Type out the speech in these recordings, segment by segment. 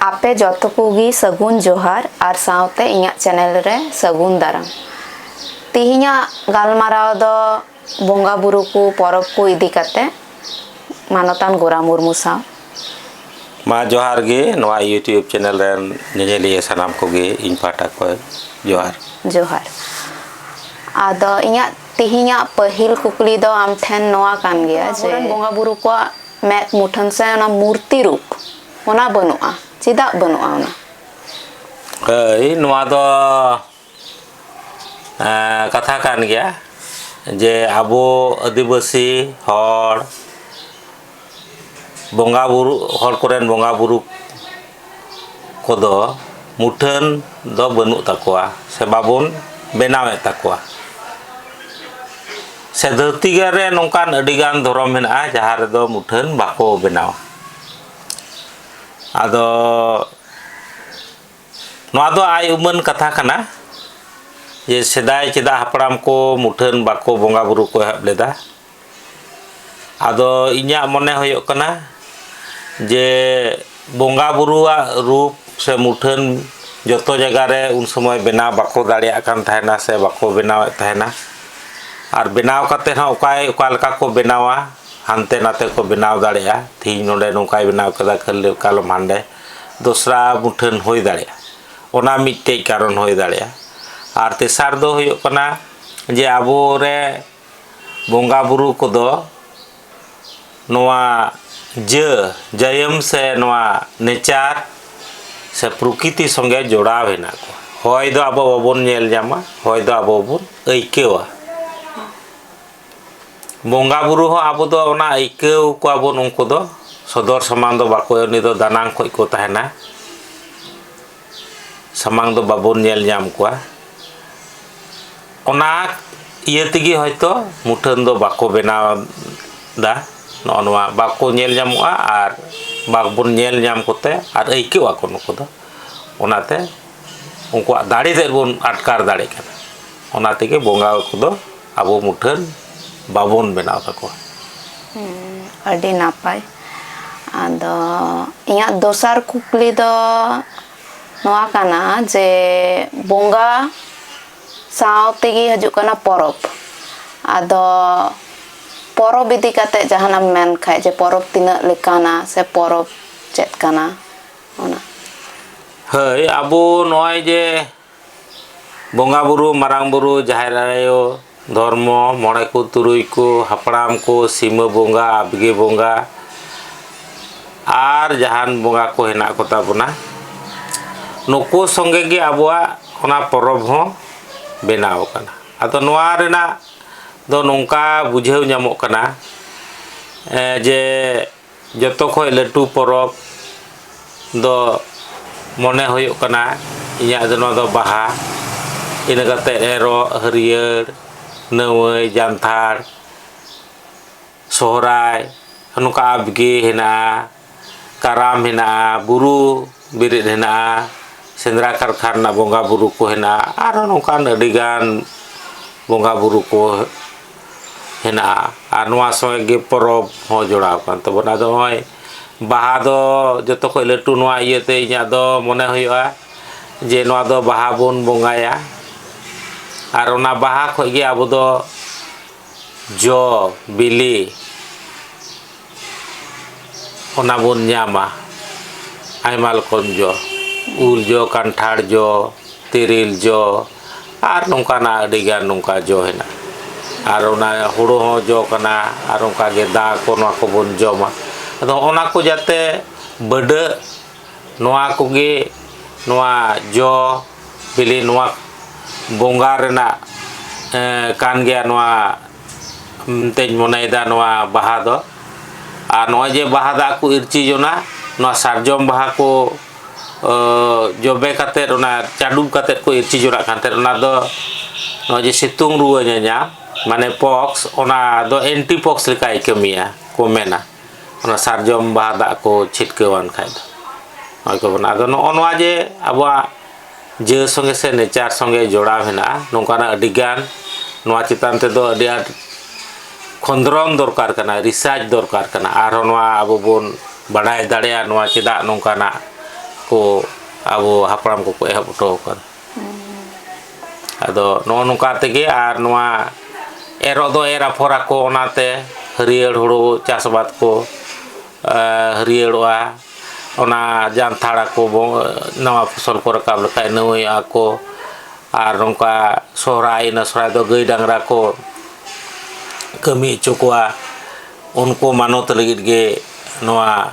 Ape joto kogi sagun johar ar saute iñak channel re sagun daram. Tihinya galmarao do bonga buru ku porop ku idi kate manotan Gora Murmu saw. Ma johar ge noa YouTube channel ren nyeliye sanam koge in pata ko johar. Johar. Ado iñak tihinya pahil kukli do am then noa kan gya je bonga buru ko met muthan se ona murti rup ona banua. Chedah banua ona. Noa do katha kan gya je abo adibasi hor bonga buru hor koren bonga buru kodo muthan do banuk takwa se babon benaw takwa se dharti re nongkan adigan dhorom mena jahar do muthan bako benaw ado noa do ai uman katha kana je sedai chedah hapram ko muthan bako bonga buru ko ehab leda ado iñak mone hoyok kana je bonga buruwa rup se muthan joto jaga re un somoy benaw bako dareya kan tahena se bako benaw tahena ar benaw kate ha oka leka ko benawa hante nate ko benaw dareya thi nonde nongkai benaw kada kalom hande dosra muthan hoy dareya ona mittei karon hoy dareya ar tesar do hoyok kana je abo re bonga buru kodo noa jayam se noa necar se PROKRITI songe jodaw hena ko hoy do abo babon nyel nyama hoy do abo bon aikewa bonga buru ho abo do ona aikew ko abo nungko do sodor samang do bako ni do danang khoi ko tahena samang do babon nyel nyam kwa ona iya tigi hoyto muthan do bako benaw da noa bako nyel nyamua ar babon nyel nyam kote ar aikewa ko nuko do onate unkuak dare te bon atkar dare kana ona tege bonga ko do abo muthan babon benaw takwa. Adi napai. Ado iñak dosar kukli do noa kana je bonga saw tegi hajuk kana porop. Ado porop idi kate jahanam men khai je porop tinak lekana se porop chet kana ona. Hei abo noai je bonga buru marang buru jahir ayo धर्म मणे को तुरुई को हपड़ाम को सीमा bonga abge bonga are जहान bonga को हेना को ताबना नुको संगे गे आबोआ ओना परब हो बेनाव कना आतो नोआ रेना दो नोंका बुझेव ᱧᱟᱢᱚᱜ कना जे जतो खय लटू परब दो मने होयक कना इया दो दो बाहा इन कते एरो हरियर नवै जानथार सोहराय नुका abge hena karam hena buru birit hena sendra karkhana bonga buru ko hena aro nongkan adigan bonga buru ko hena ar noa soe ge porob ho jodaw kan tabon ado hoy baha do joto khoi latu noa iyete inya do mone hoyoa je noa do baha bon bongaya ar ona baha khoi ge abo do jo bili ona bon nyama aimal kon jo ul jo kanthar jo tiril jo ar nongkana adigan nongka jo hena ar ona huru ho jo kana ar onka ge da ko noa ko bon joma ado ona ko jate bede noa ko ge noa jo bili noa bonga rena kan gya noa teñ moneda noa baha do ar noa je baha da ku irci jona noa sarjom baha ko jobe kate ona cadum kate ko irci jona kan ter ona do noa je situng ruwa nya mane pox ona do anti pox lekai kemia ko mena ona sarjom baha da ko chitkewan khai do noy ko bana do noa je abwa je songe se necar songe jodaw hena nongkana adigan noa चितान ते दो adi khondrom dorkar kana research dorkar kana aro noa abo bon badai dareya noa chedak nongkana ko abo hapram ko ehab uto kan ado no nungka tege ar noa ero do era fora ko onate harier huru chasbat ko harier ona janthara ko nawa fasal ko rakab lekai nui ako ar nongka sohrai na sohrai do gay dangra ko kami cukwa unko manot legit ge noa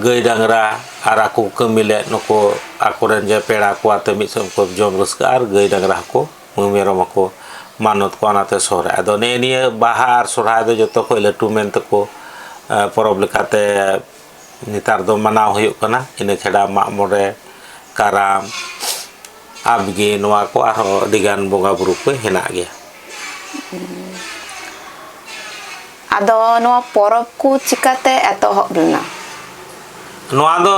gay dangra ar aku kami le noko aku renja pera ko ate mi som ko jom ruska ar gay dangra ko mumerom ako manot ko anate sohrai ado ne ni bahar sohrai do joto ko letu men ko porob lekate nitar do manaw huyuk kana ina cheda mak more karam abgi noa ko arho digan bonga buru ko henak ge ado noa porob ku cikate etohop lena noa do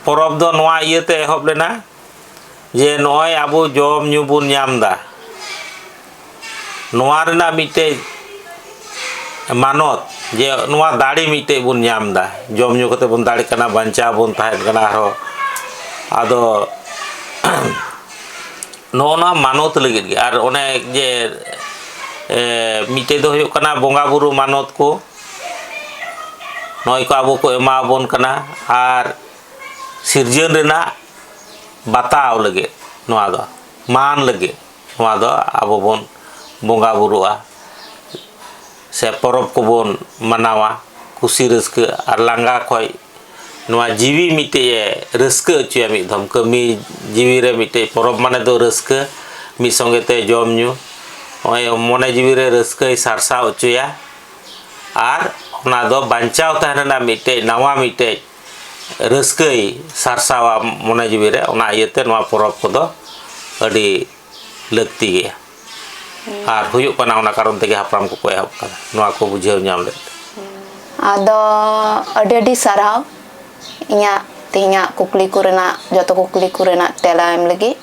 porob do noa iete ehop lena je noy abu jom nyu bun nyam da noa rena mite manot je noa dadi mite bun nyam da jom nyu kate bun dadi kana bancha bun tahen kana arho ado nona manot legit ge ar one je mite do huyuk kana bonga buru manot ko noy ko abu ko ema bon kana ar sirjen rena bataw lege noa do man lege noa do abu bon bonga buru se porob ko bon manawa kusi reska ar langga khoi noa jiwi mite reska chuya mi dham kami jiwi re mite porob mane do reska mi songe te jom nyu oy mone jiwi re reska sarsa chuya ar ona do banchao tahana mite nawa mite reska sarsawa mone jiwi re ona iete noa porob ko do adi lakti ge ar huyuk kana ona karon tege hapram ko ehab kana noa ko bujhew nyam le ado adi sarhaw inya tinya kukli kurena joto kukli kurena tela em lagi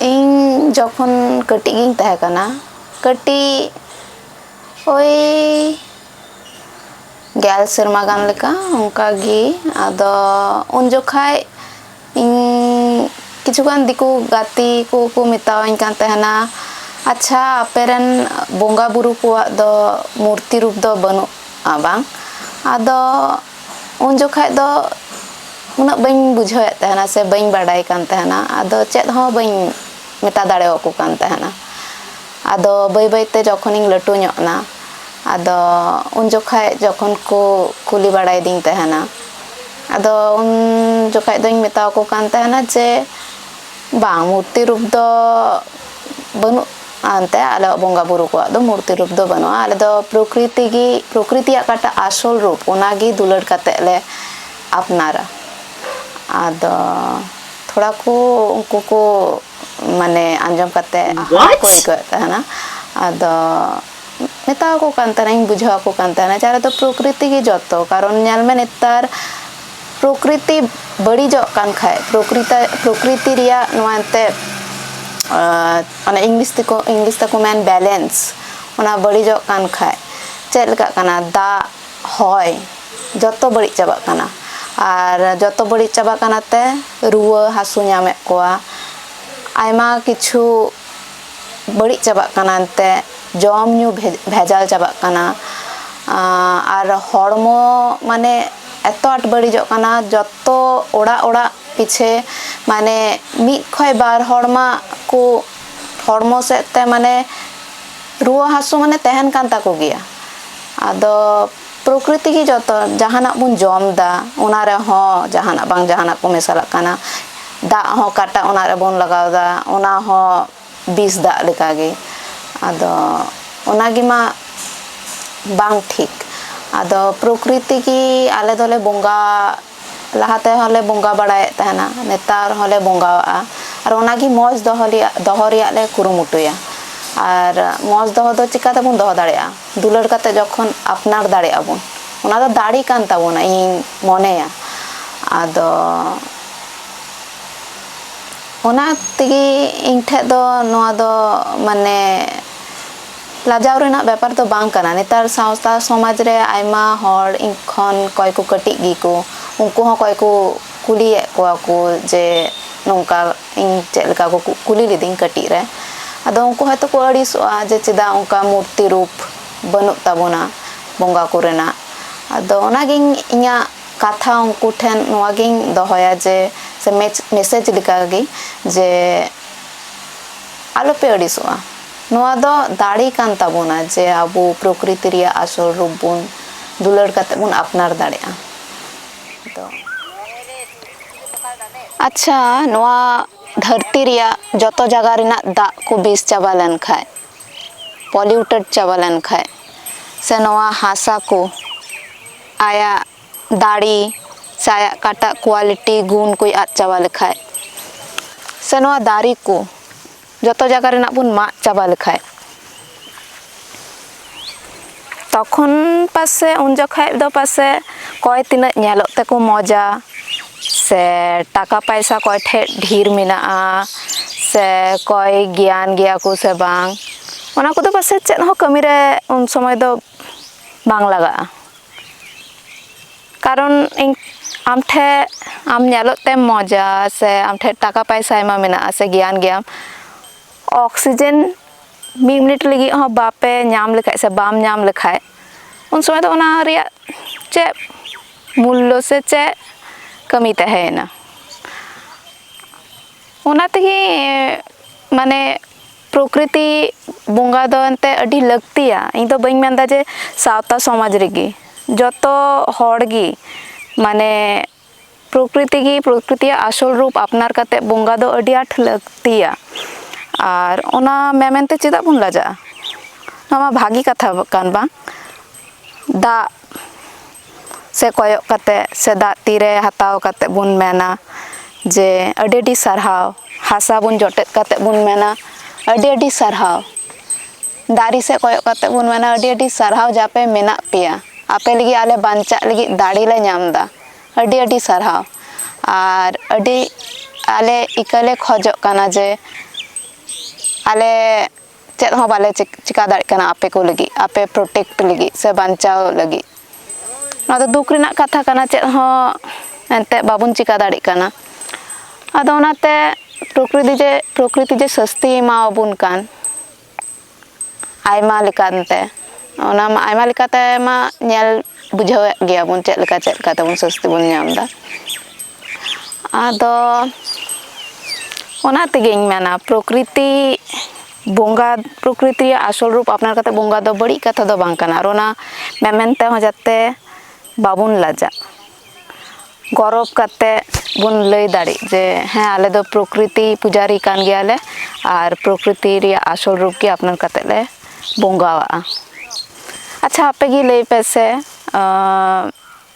ing jokon keti ging teh kana keti oi gel serma gan leka onka gi ado un jokhai ing kichugan diku gati ko mitawain kan tehna acha aperen bonga buru ko do murti rup do banu abang ado un jokhai do unak bain bujhaw tehna se bain badai kan tehna ado chet ho bain meta dare ko kan tehna ado bai bai te jokhon ing latu nyok na ado un jokhai jokhon ko kuli badai ding tehna ado un jokhai doing meta ko kan tehna je bang murti rup do banu ante ale bonga buru ko do murti rup do banu ale do prokriti kata asol rup onagi dulad kate le apnara ado thoda ko unku ko mane anjom kate ko iko tahana ado meta ko kan tanaing bujhaw ko kan tana jara do prokriti gi joto karon nyal me netar prokriti badi jok kan khai prokriti riya noante ana english ta ko man balance ona badi jok kan khai chet leka kana da hoy joto badi chaba kana ar joto badi chaba kana te ruwa hasu nyame koa aima kichu badi chaba kana te jom nyu bhejal chaba kana ar hormo mane eto at badi jok kana joto ora piche mane mid khoi bar horma ko hormo se te mane ruwa hasu mane tehen kan ta ko giya ado prokriti gi joto jahanak bun jom da ona re ho jahanak bang jahanak ko mesalak kana da ho kata ona re bon lagaw da ona ho bis da leka ge ado ona gi ma bang thik ado prokriti gi ale dole bonga lahate hole bonga badai tahna netar hole bonga ar ona gi moj dohoriya le kurumutuya ar moj doho do chikate bun doho dareya dulad kate jokhon apnar dare abun ona do dari kan tabona ing moneya ado ona tigi ing the do noa do mane lajaw rena byapar do bang kana netar sawsta somaj re aima hor ing khon koy ko kati gi ko unku ho koy ko kuliye kowa ko je nongka ing chet leka ko kuli liding katik re ado unku hoyto ko adisoa je cheda onka murti rup banuk tabona bonga korena ado onaging inya katha unku then noaging dohoya je se message leka gi je alope adisoa noa do dare kan tabona je abu prokriti riya asol rup bun दुलड़ कते बुन अपनार दाड़ेया तो अच्छा नोआ धरती रिया जतो जगह रिना दा को बीस चाबा लेन खाय पॉल्यूटेड चाबा लेन खाय से नोआ हासा को आया दाड़ी से आया काटा क्वालिटी गुण कोई आद चाबा लेखाय से नोआ दारी को जतो जगह रिना बुन मा चाबा लेखाय तखन पासे उन जखाय दो पासे कय तिना नेलोत तेको मजा से टाका पैसा कय ठे ढेर मेना से कय ज्ञान गया को से बांग ओना को दो पासे चेत हो कमी रे उन समय दो बांग लगा कारण आम ठे आम नेलोत ते मजा से आम ठे टाका पैसा एमा मेना से ज्ञान गया ऑक्सीजन 1 मिनट लगी हो बापे नाम लेखाय से बाम नाम लेखाय उन समय तो ओना रिया चे मूल्य से चे कमी तहेना ओना तगी माने प्रकृति बोंगा दो अंते अडी लगतिया इन तो बइन मेंदा जे सावता समाज रेगी जतो हड़गी माने प्रकृति आसल रूप अपनार काते बोंगा दो अडी आठ लगतिया और ओना मेमेंते चेदा बुन लाजा नोमा भागी कथा कान बा दा से कोयो कते से दा तीरे हताव कते बुन मेना जे अडी सरहाव हासा बुन जटेत कते बुन मेना अडी सरहाव दारी से कोयो कते बुन मेना अडी सरहाव जापे मेना पिया आपे लगी आले बांचा लगी दाड़ी ले नामदा अडी सरहाव और अडी आले इकले खोजो काना जे आले चेत हो बाले चिका दाड़ी काना आपे को लगी आपे प्रोटेक्ट लगी से बांचाव लगी ना तो दुख रिना कथा काना चेत हो एंते बाबुन चिका दाड़ी काना आदो ओनाते प्रकृति जे सस्ती मावबुन कान आयमा लेकानते ओना मा आयमा लेकाते मा नेल बुझाव गया बुन चेत लेका तबुन सस्ती बुन नामदा आदो ओना तेगिं मेना प्रकृति बोंगा प्रकृति आसल रूप अपनार काते बोंगा दो बड़ी कथा दो बांग काना रोना मेमेनते हो जाते बाबुन लाजा गौरव काते बुन लई दाड़ी जे हाँ आले दो प्रकृति पुजारी कान गयाले और प्रकृति रिया आसल रूप की अपनार काते ले बोंगावा अच्छा आपे गी लई पेसे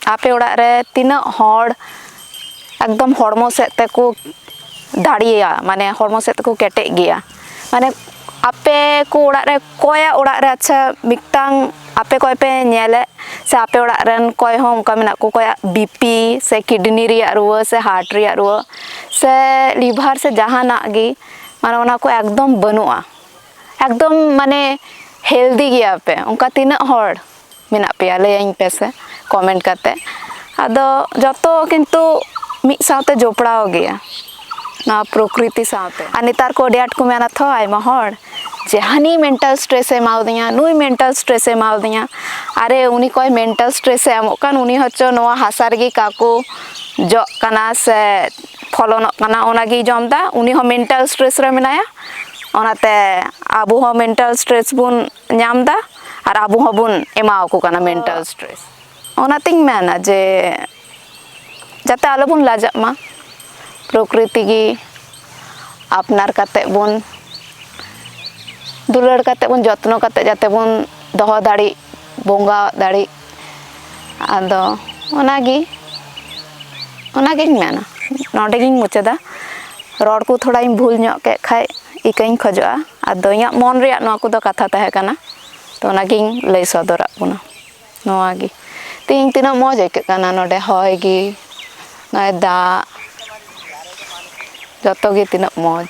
आपे ओड़ा रे तीना हड़ एकदम हड़मो सेत ते को दाड़िया माने हड़मो सेत को केटे गया माने आपे को ओड़ा रे कोया ओड़ा रे अच्छा मिक्तांग आपे कोय पे नेले से आपे ओड़ा रेन कोय हो उनका मेना को कोया बीपी से किडनी रिया रुआ से हार्ट रिया रुआ से लिवर से जहाना गी माने ओना को एकदम बनुआ एकदम माने हेल्दी गया पे उनका तीना हड़ मेना पे लैयाइन पे से कमेंट करते आदो जतो किंतु मिक साथे जोपड़ाव गया ना प्रकृति साथे आ नेतार को डेट को मेना थो आयमा हड़ जे हानी मेंटल स्ट्रेस एमाव दिया नुई मेंटल स्ट्रेस एमाव दिया अरे उनी कोई मेंटल स्ट्रेस एमो कान उनी हच्चो नोआ हासा रेगी काको जो काना से फलोनक काना ओनागी जमदा उनी हो मेंटल स्ट्रेस रे मेनाया ओनाते आबु हो मेंटल स्ट्रेस बुन नामदा और आबु हो बुन एमाव को काना मेंटल स्ट्रेस ओनातिंग मेना जे जाते आलो बुन लाजा मा प्रकृति की अपनार काते बुन दुलड़ काते बुन जत्नो काते जाते बुन दोहो दाड़ी बोंगा दाड़ी आदो ओनागिंग मेना नोडेगिंग मुचादा रड़ को थोड़ा भूल ᱧᱚᱜ के खाय इकाइन खोजोआ आदो इया मन रिया नोआ को दो कथा तहे काना तो ओनागिंग लई सदरा बुना नोआ गी तीन तीना मौज आइके काना नोडे हय गी नय दा जतो गी तीना मौज।